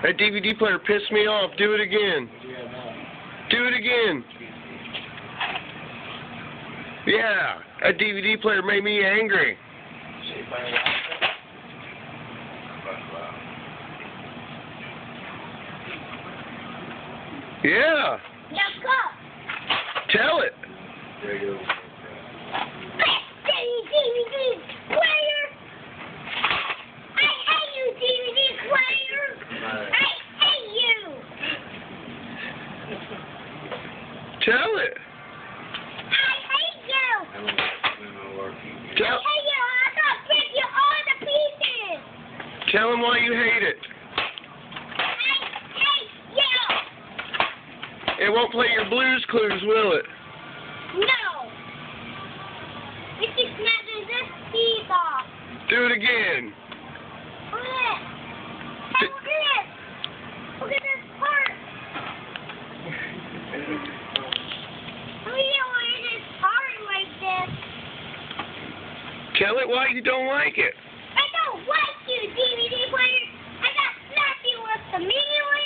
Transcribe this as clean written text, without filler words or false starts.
That DVD player pissed me off. Do it again. Do it again. Yeah, that DVD player made me angry. Yeah. Now go. Tell it. DVD player. I hate you, DVD player. I hate you. Tell it. I hate you. Tell. I hate you. I'm gonna break you all to pieces. Tell him why you hate it. I hate you. It won't play your Blues Clues, will it? No. It's just snapping this piece off. Do it again. Look at it. Hey, look at this. Look at this part. We don't want this part like this. Tell it why you don't like it. I don't like you, DVD player. I got snappy with the meaningless.